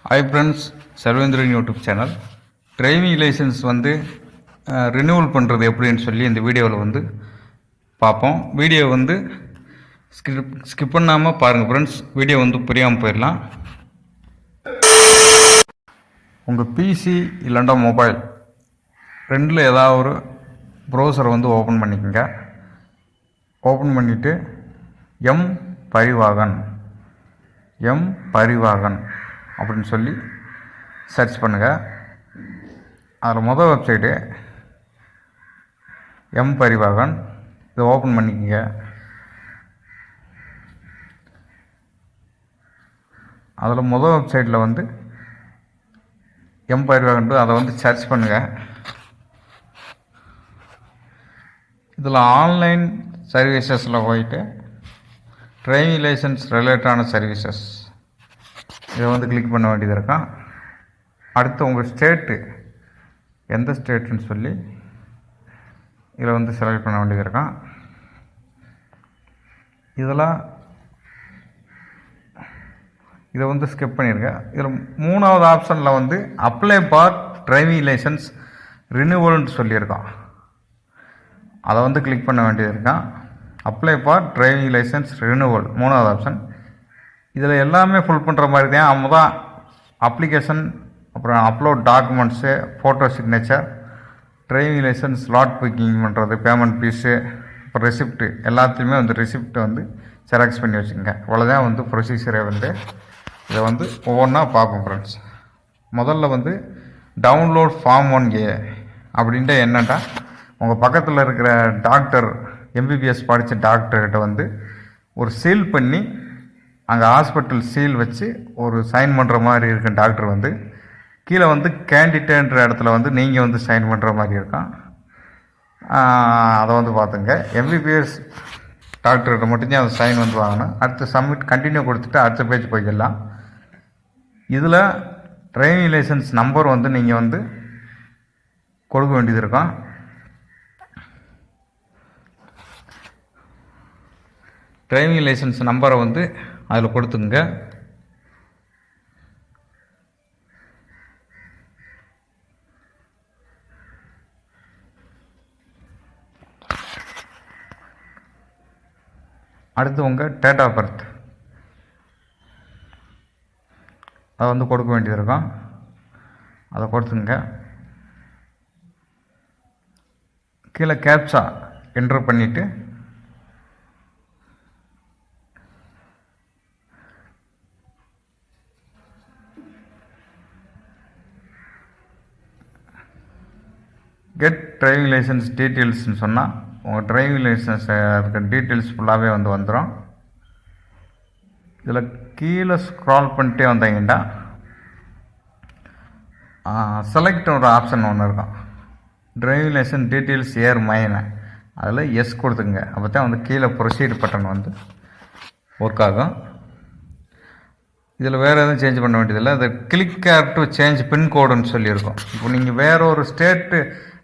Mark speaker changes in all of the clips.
Speaker 1: Hi friends, Sarvendran YouTube channel. Driving licence renewal பண்ணுறது எப்படின்னு சொல்லி இந்த வீடியோவில் பார்ப்போம். வீடியோ ஸ்கிப் பண்ணாமல் பாருங்கள் ஃப்ரெண்ட்ஸ். வீடியோ புரியாமல் போயிடலாம். உங்கள் பிசி இல்லைண்டா மொபைல் ரெண்டில் ஏதாவது ஒரு ப்ரௌசரை ஓப்பன் பண்ணிக்கோங்க. ஓப்பன் பண்ணிவிட்டு எம் பரிவாகன் அப்படின்னு சொல்லி சர்ச் பண்ணுங்கள். அதில் மொதல் வெப்சைட்டு எம் பரிவாகன். இதை ஓப்பன் பண்ணிக்கோங்க. அதில் மொதல் வெப்சைட்டில் எம் பரிவாகன் அதை சர்ச் பண்ணுங்கள். இதில் ஆன்லைன் சர்வீசஸில் போயிட்டு டிரைவிங் லைசன்ஸ் ரிலேட்டடான சர்வீசஸ் இதை கிளிக் பண்ண வேண்டியது இருக்கான். அடுத்து உங்கள் ஸ்டேட்டு எந்த ஸ்டேட்டுன்னு சொல்லி இதில் செலக்ட் பண்ண வேண்டியது இருக்கான். இதை ஸ்கிப் பண்ணியிருக்கேன். இதில் மூணாவது ஆப்ஷனில் அப்ளை ஃபார் டிரைவிங் லைசன்ஸ் ரினியூவல்னு சொல்லியிருக்கான். அதை கிளிக் பண்ண வேண்டியது இருக்கான். Apply for driving licence renewal மூணாவது ஆப்ஷன். இதில் எல்லாமே ஃபுல் பண்ணுற மாதிரி தான். அவங்க தான் அப்ளிகேஷன், அப்புறம் upload documents, photo signature, driving licence slot booking பண்ணுறது, பேமெண்ட் ஃபீஸு, அப்புறம் ரெசிப்ட்டு எல்லாத்தையுமே ரெசிப்ட்டு ஜெராக்ஸ் பண்ணி வச்சுக்கோங்க. இவ்வளோதான் ப்ரொசீஜரே. இதை ஒவ்வொன்றா பார்ப்போம் ஃப்ரெண்ட்ஸ். முதல்ல டவுன்லோட் ஃபார்ம் 1A அப்படின்ட்டு என்னட்டா, உங்கள் பக்கத்தில் இருக்கிற டாக்டர், எம்பிபிஎஸ் படித்த டாக்டர்கிட்ட ஒரு சீல் பண்ணி, அங்கே ஹாஸ்பிட்டல் சீல் வச்சு ஒரு சைன் பண்ணுற மாதிரி இருக்க டாக்டர் கீழே கேண்டிடேட்ன்ற இடத்துல நீங்கள் சைன் பண்ணுற மாதிரி இருக்கான். அதை பார்த்துங்க. எம்பிபிஎஸ் டாக்டர்கிட்ட மட்டும்தான் அந்த சைன் வாங்கணும். அடுத்து சப்மிட் கண்டினியூ கொடுத்துட்டு அடுத்த பேஜ் போய்க்கலாம். இதில் டிரைவிங் லைசன்ஸ் நம்பர் நீங்கள் கொடுக்க வேண்டியது இருக்கும். டிரைவிங் லைசன்ஸ் நம்பரை அதில் கொடுத்துங்க. அடுத்து உங்கள் டேட் ஆஃப் பர்த் அதை கொடுக்க வேண்டியது இருக்கும். அதை கொடுத்துங்க. கீழே கேப்சா என்ட்ரு பண்ணிவிட்டு கெட் டிரைவிங் லைசன்ஸ் டீட்டெயில்ஸ்னு சொன்னால் உங்கள் டிரைவிங் லைசன்ஸ் இருக்க டீட்டெயில்ஸ் ஃபுல்லாகவே வந்துடும். இதில் கீழே ஸ்க்ரால் பண்ணிட்டே வந்தீங்கன்னா செலக்ட் ஒரு ஆப்ஷன் ஒன்று இருக்கும். டிரைவிங் லைசன்ஸ் டீட்டெயில்ஸ் ஏர் மைனை அதில் எஸ் கொடுத்துங்க. அப்போ தான் கீழே ப்ரொசீட் பட்டன் ஒர்க் ஆகும். இதில் வேறு எதுவும் சேஞ்ச் பண்ண வேண்டியதில்லை. அது கிளிக் கேர் டு சேஞ்ச் பின்கோடுன்னு சொல்லியிருக்கோம். இப்போ நீங்கள் வேறு ஒரு ஸ்டேட்டு,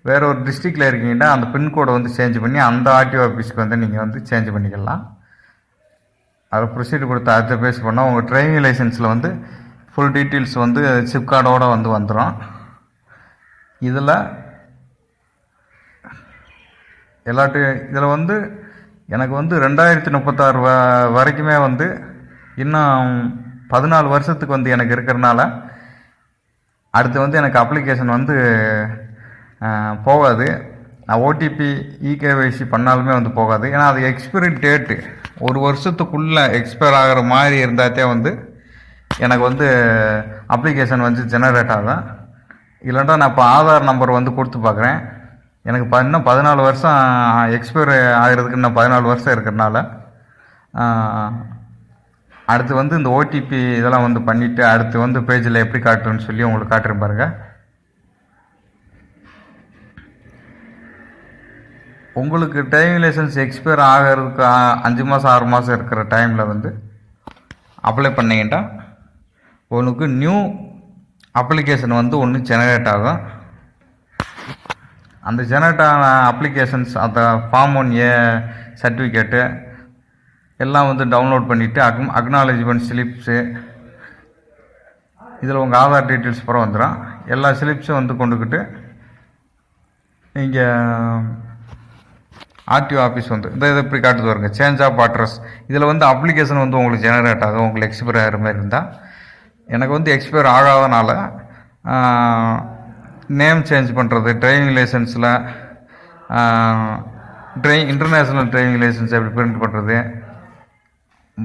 Speaker 1: வேறு ஒரு டிஸ்ட்ரிக்டில் இருக்கீங்கன்னா அந்த பின்கோடை சேஞ்ச் பண்ணி அந்த ஆர்டிஓ ஆஃபீஸ்க்கு நீங்கள் சேஞ்ச் பண்ணிக்கலாம். அதை ப்ரொசீட் கொடுத்து அடுத்த பேஸ் பண்ணால் உங்கள் டிரைவிங் லைசன்ஸில் ஃபுல் டீட்டெயில்ஸ் சிப் கார்டோடு வந்துடும். இதில் இதில் எனக்கு 2036 வரைக்குமே இன்னும் 14 வருஷத்துக்கு எனக்கு இருக்கிறனால அடுத்து எனக்கு அப்ளிகேஷன் போகாது. நான் ஓடிபி இகேவைசி பண்ணாலுமே போகாது. ஏன்னா அது எக்ஸ்பைரி டேட்டு 1 வருஷத்துக்குள்ளே எக்ஸ்பயர் ஆகிற மாதிரி இருந்தாத்தே எனக்கு அப்ளிகேஷன் ஜெனரேட் ஆகும். இல்லைன்னா நான் இப்போ ஆதார் நம்பர் கொடுத்து பார்க்குறேன். எனக்கு இன்னும் 14 வருஷம் எக்ஸ்பயர் ஆகிறதுக்கு இன்னும் 14 வருஷம் இருக்கிறனால அடுத்து இந்த ஓடிபி இதெல்லாம் பண்ணிவிட்டு அடுத்து பேஜில் எப்படி காட்டுறேன்னு சொல்லி உங்களுக்கு காட்டுறேன் பாருங்கள். உங்களுக்கு டிரைவிங் லைசன்ஸ் எக்ஸ்பயர் ஆகிறதுக்கு 5 மாதம் 6 மாதம் இருக்கிற டைமில் அப்ளை பண்ணிங்கன்னா உங்களுக்கு நியூ அப்ளிகேஷன் ஒன்று ஜெனரேட் ஆகும். அந்த ஜெனரேட் ஆன அப்ளிகேஷன்ஸ், அந்த ஃபார்ம் 1A சர்டிஃபிகேட்டு எல்லாம் டவுன்லோட் பண்ணிவிட்டு அக்னாலஜ்மெண்ட் ஸ்லிப்ஸு இதில் உங்கள் ஆதார் டீட்டெயில்ஸ் பூரா வந்துடும். எல்லா ஸ்லிப்ஸும் வந்து கொண்டுக்கிட்டு இங்கே ஆர்டிஓ ஆஃபீஸ் வந்து இதை எப்படி காட்டுது வருங்க, சேஞ்ச் ஆஃப் அட்ரஸ். இதில் வந்து அப்ளிகேஷன் வந்து உங்களுக்கு ஜெனரேட் ஆகும். உங்களுக்கு எக்ஸ்பயர் ஆகிற மாதிரி இருந்தால், எனக்கு வந்து எக்ஸ்பயர் ஆகாதனால நேம் சேஞ்ச் பண்ணுறது, டிரைவிங் லைசன்ஸில் இன்டர்நேஷ்னல் டிரைவிங் லைசன்ஸ் எப்படி பிரிண்ட் பண்ணுறது,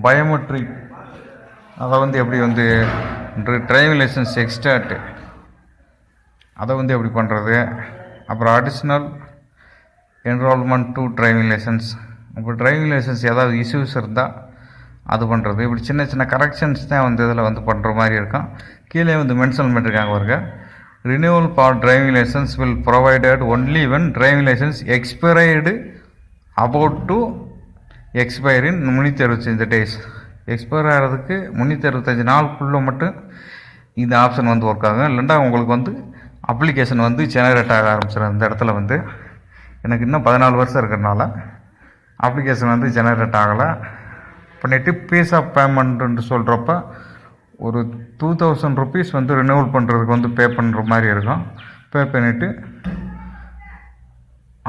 Speaker 1: பயோமெட்ரிக் அதை வந்து எப்படி வந்து டிரைவிங் லைசன்ஸ் எக்ஸ்ட்ராக்ட் அதை வந்து எப்படி பண்ணுறது, அப்புறம் additional enrolment to driving licence, இப்போ டிரைவிங் லைசன்ஸ் ஏதாவது இஷ்யூஸ் இருந்தால் அது பண்ணுறது. இப்படி சின்ன சின்ன கரெக்ஷன்ஸ் தான் வந்து இதில் வந்து பண்ணுற மாதிரி இருக்கும். கீழே வந்து மென்ஷன் பண்ணியிருக்காங்க பாருங்க, renewal for driving licence will provided only when driving licence expired about to expire in 365 days. Expire ஆகிறதுக்கு 365 நாளுக்குள்ளே மட்டும் இந்த ஆப்ஷன் வந்து ஒர்க் ஆகும். இல்லைன்னா உங்களுக்கு வந்து அப்ளிகேஷன் வந்து ஜெனரேட் ஆக ஆரம்பிச்சிடும். இந்த இடத்துல வந்து எனக்கு இன்னும் 14 வருஷம் இருக்கிறதுனால அப்ளிகேஷன் வந்து ஜெனரேட் ஆகலை. பண்ணிவிட்டு பீஸ் ஆஃப் பேமெண்ட்டுன்னு சொல்கிறப்ப ஒரு 2000 rupees வந்து ரினியூவல் பண்ணுறதுக்கு வந்து பே பண்ணுற மாதிரி இருக்கும். பே பண்ணிவிட்டு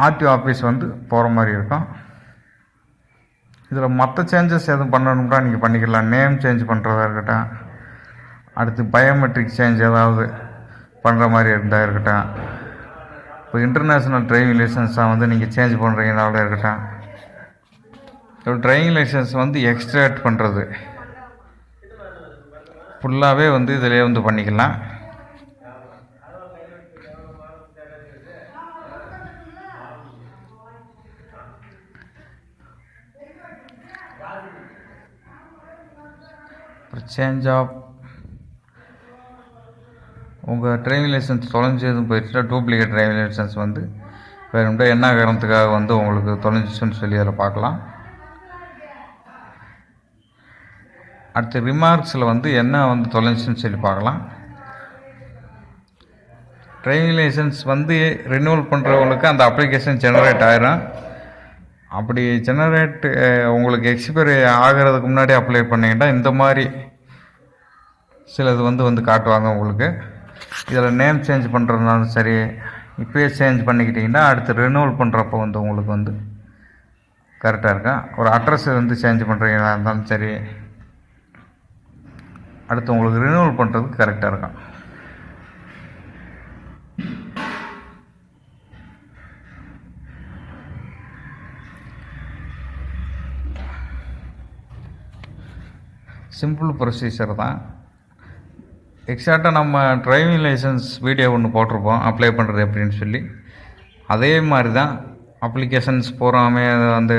Speaker 1: ஆர்டிஓ ஆஃபீஸ் வந்து போகிற மாதிரி இருக்கும். இதில் மற்ற சேஞ்சஸ் எதுவும் பண்ணணும்னா நீங்கள் பண்ணிக்கலாம். நேம் சேஞ்ச் பண்ணுறதா இருக்கட்டும், அடுத்து பயோமெட்ரிக் சேஞ்ச் ஏதாவது பண்ணுற மாதிரி இருந்தால் இருக்கட்டும், இப்போ இன்டர்நேஷ்னல் டிரைவிங் லைசன்ஸாக வந்து நீங்கள் சேஞ்ச் பண்ணுறீங்கனால இருக்கட்டும், இப்போ டிரைவிங் லைசன்ஸ் வந்து எக்ஸ்ட்ராக்ட் பண்ணுறது ஃபுல்லாகவே வந்து இதிலே வந்து பண்ணிக்கலாம். சேஞ்ச் ஆஃப் உங்கள் டிரைவிங் லைசன்ஸ் தொலைஞ்சதும் போயிடுச்சுன்னா டூப்ளிகேட் டிரைவிங் லைசன்ஸ் வந்து வேணும்னா என்ன காரணத்துக்காக வந்து உங்களுக்கு தொலைஞ்சிச்சுன்னு சொல்லி அதில் பார்க்கலாம். அடுத்து ரிமார்க்ஸில் வந்து என்ன வந்து தொலைஞ்சிச்சுன்னு சொல்லி பார்க்கலாம். டிரைவிங் லைசன்ஸ் வந்து ரினியூவல் பண்ணுறவங்களுக்கு அந்த அப்ளிகேஷன் ஜெனரேட் ஆகிரும். அப்படி ஜெனரேட் உங்களுக்கு எக்ஸ்பைரி ஆகிறதுக்கு முன்னாடி அப்ளை பண்ணிங்கன்னா இந்த மாதிரி சிலது வந்து காட்டுவாங்க உங்களுக்கு. இதில் நேம் சேஞ்ச் பண்ணுறதுனாலும் சரி, இப்போயே சேஞ்ச் பண்ணிக்கிட்டிங்கன்னா அடுத்து ரினியூவல் பண்ணுறப்போ வந்து உங்களுக்கு வந்து கரெக்டாக இருக்கும். ஒரு அட்ரஸ் வந்து சேஞ்ச் பண்ணுறீங்களா இருந்தாலும் சரி, அடுத்து உங்களுக்கு ரினியூவல் பண்ணுறதுக்கு கரெக்டாக இருக்கும். சிம்பிள் ப்ரொசீஜர் தான். எக்ஸாக்டாக நம்ம டிரைவிங் லைசன்ஸ் வீடியோ ஒன்று போட்டிருப்போம் அப்ளை பண்ணுறது எப்படின்னு சொல்லி. அதே மாதிரி தான் அப்ளிகேஷன்ஸ் பூராமே அந்த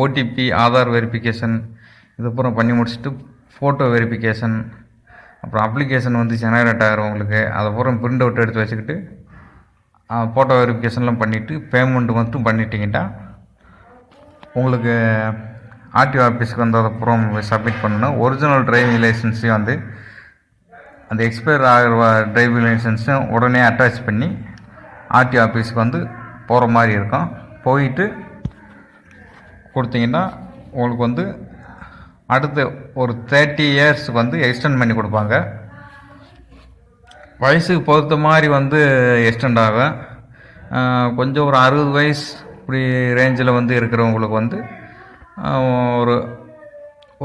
Speaker 1: ஓடிபி, ஆதார் வெரிஃபிகேஷன் இது பூரா பண்ணி முடிச்சுட்டு ஃபோட்டோ வெரிஃபிகேஷன், அப்புறம் அப்ளிகேஷன் வந்து ஜெனரேட் ஆகிரும் உங்களுக்கு. அதை பூரா பிரிண்ட் அவுட் எடுத்து வச்சுக்கிட்டு ஃபோட்டோ வெரிஃபிகேஷன்லாம் பண்ணிவிட்டு பேமெண்ட் மட்டும் பண்ணிட்டீங்கன்னா உங்களுக்கு ஆர்டிஓ ஆஃபீஸுக்கு வந்து அதை பூரா சப்மிட் பண்ணணும். ஒரிஜினல் டிரைவிங் லைசன்ஸையும் வந்து அந்த எக்ஸ்பயர் ஆகிற டிரைவிங் லைசன்ஸும் உடனே அட்டாச் பண்ணி ஆர்டிஓ ஆஃபீஸுக்கு வந்து போகிற மாதிரி இருக்கும். போயிட்டு கொடுத்தீங்கன்னா உங்களுக்கு வந்து அடுத்து ஒரு 30 yearsக்கு வந்து எக்ஸ்டெண்ட் பண்ணி கொடுப்பாங்க. வயசுக்கு பொறுத்த மாதிரி வந்து எக்ஸ்டெண்ட் ஆகும். கொஞ்சம் ஒரு 60 வயசு இப்படி ரேஞ்சில் வந்து இருக்கிறவங்களுக்கு வந்து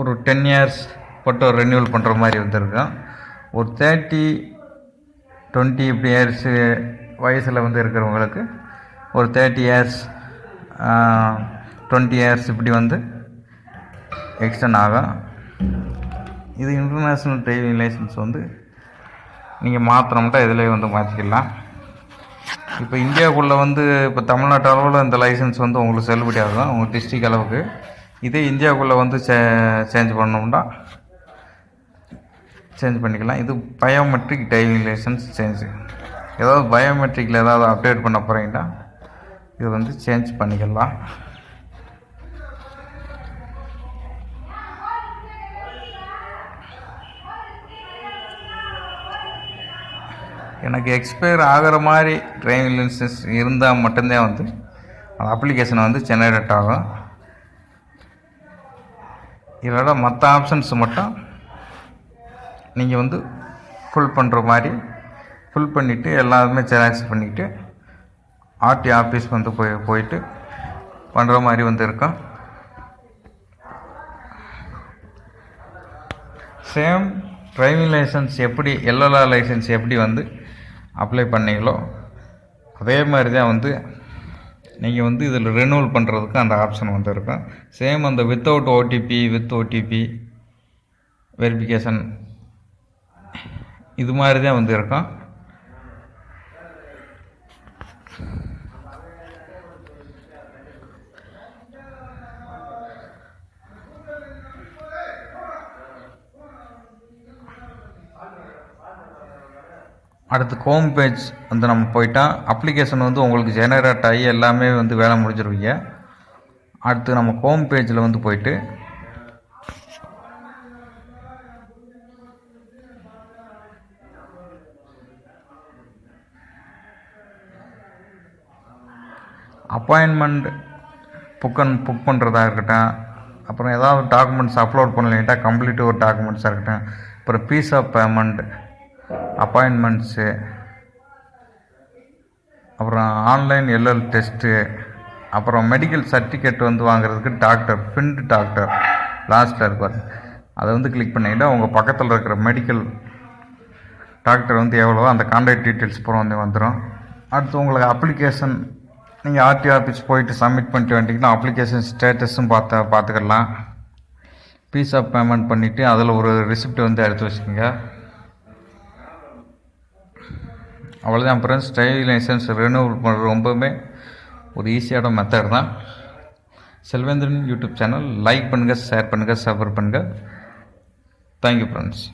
Speaker 1: ஒரு 10 years போட்டு ரெனியூவல் பண்ணுற மாதிரி வந்துருக்கும். ஒரு 30-20 இப்படி இயர்ஸு வயசில் வந்து இருக்கிறவங்களுக்கு ஒரு 30 years 20 years இப்படி வந்து எக்ஸ்டெண்ட் ஆகும். இது இன்டர்நேஷ்னல் டிரைவிங் லைசன்ஸ் வந்து நீங்கள் மாற்றணும்ட்டா இதிலே வந்து மாற்றிக்கலாம். இப்போ இந்தியாவுக்குள்ளே வந்து இப்போ தமிழ்நாட்டு அளவில் இந்த லைசன்ஸ் வந்து உங்களுக்கு செல்லுபடி ஆகும் உங்கள் டிஸ்ட்ரிக் அளவுக்கு. இதே இந்தியாவுக்குள்ளே வந்து சேஞ்ச் பண்ணோம்னா சேஞ்ச் பண்ணிக்கலாம். இது பயோமெட்ரிக் டிரைவிங் லைசன்ஸ் சேஞ்சு. ஏதாவது பயோமெட்ரிக்கில் ஏதாவது அப்டேட் பண்ண போகிறீங்கன்னா இது வந்து சேஞ்ச் பண்ணிக்கலாம். எனக்கு எக்ஸ்பயர் ஆகிற மாதிரி டிரைவிங் லைசன்ஸ் இருந்தால் மட்டும்தான் வந்து அந்த அப்ளிகேஷன் வந்து ஜெனரேட் ஆகும். இதோட மற்ற ஆப்ஷன்ஸ் மட்டும் நீங்கள் வந்து ஃபுல் பண்ணுற மாதிரி ஃபில் பண்ணிவிட்டு எல்லாருமே ஜெராக்ஸ் பண்ணிவிட்டு ஆர்டி ஆஃபீஸ் வந்து போயிட்டு பண்ணுற மாதிரி வந்து இருக்கும். சேம் டிரைவிங் லைசன்ஸ் எப்படி எல்எல்ஆர் லைசன்ஸ் எப்படி வந்து அப்ளை பண்ணீங்களோ அதே மாதிரி தான் வந்து நீங்கள் வந்து இதில் ரெனுவல் பண்ணுறதுக்கு அந்த ஆப்ஷன் வந்து இருக்கும். சேம் அந்த without OTP with OTP verification இது மாதிரி தான் வந்து இருக்கும். அடுத்து ஹோம் பேஜ் வந்து நம்ம போயிட்டால் அப்ளிகேஷன் வந்து உங்களுக்கு ஜெனரேட் ஆகி எல்லாமே வந்து வேலை முடிஞ்சிருவீங்க. அடுத்து நம்ம ஹோம் பேஜில் வந்து போயிட்டு அப்பாயின்மெண்ட் புக் பண்ணுறதா இருக்கட்டும், அப்புறம் ஏதாவது டாக்குமெண்ட்ஸ் அப்லோட் பண்ணலைட்டா கம்ப்ளீட் ஒரு டாக்குமெண்ட்ஸாக இருக்கட்டும், அப்புறம் ஃபீஸ் ஆஃப் பேமெண்ட், அப்பாயின்மெண்ட்ஸு, அப்புறம் ஆன்லைன் எல்எல் டெஸ்ட்டு, அப்புறம் மெடிக்கல் சர்டிஃபிகேட் வந்து வாங்குறதுக்கு டாக்டர் பின்ட் டாக்டர் லாஸ்ட்டில் இருப்பார், அதை வந்து கிளிக் பண்ணிக்கிட்டால் உங்கள் பக்கத்தில் இருக்கிற மெடிக்கல் டாக்டர் வந்து எவ்வளோ அந்த கான்டாக்ட் டீட்டெயில்ஸ் பூரா வந்து வந்துடும். அடுத்து உங்களுக்கு அப்ளிகேஷன் நீங்கள் ஆர்டி ஆஃபீஸ் போயிட்டு சப்மிட் பண்ணிட்டு வந்துட்டிங்கன்னா அப்ளிகேஷன் ஸ்டேட்டஸும் பார்த்துக்கலாம். ஃபீஸ் ஆஃப் பேமெண்ட் பண்ணிவிட்டு அதில் ஒரு ரிசிப்ட் வந்து எடுத்து வச்சுக்கோங்க. அவ்வளோதான் ஃப்ரெண்ட்ஸ். டிரைவிங் லைசன்ஸ் ரெனியூவல் பண்ணுறது ரொம்பவுமே ஒரு ஈஸியான மெத்தட் தான். செல்வேந்திரன் யூடியூப் சேனல் லைக் பண்ணுங்கள், ஷேர் பண்ணுங்கள், சப்ஸ்கிரைப் பண்ணுங்கள். Thank you friends.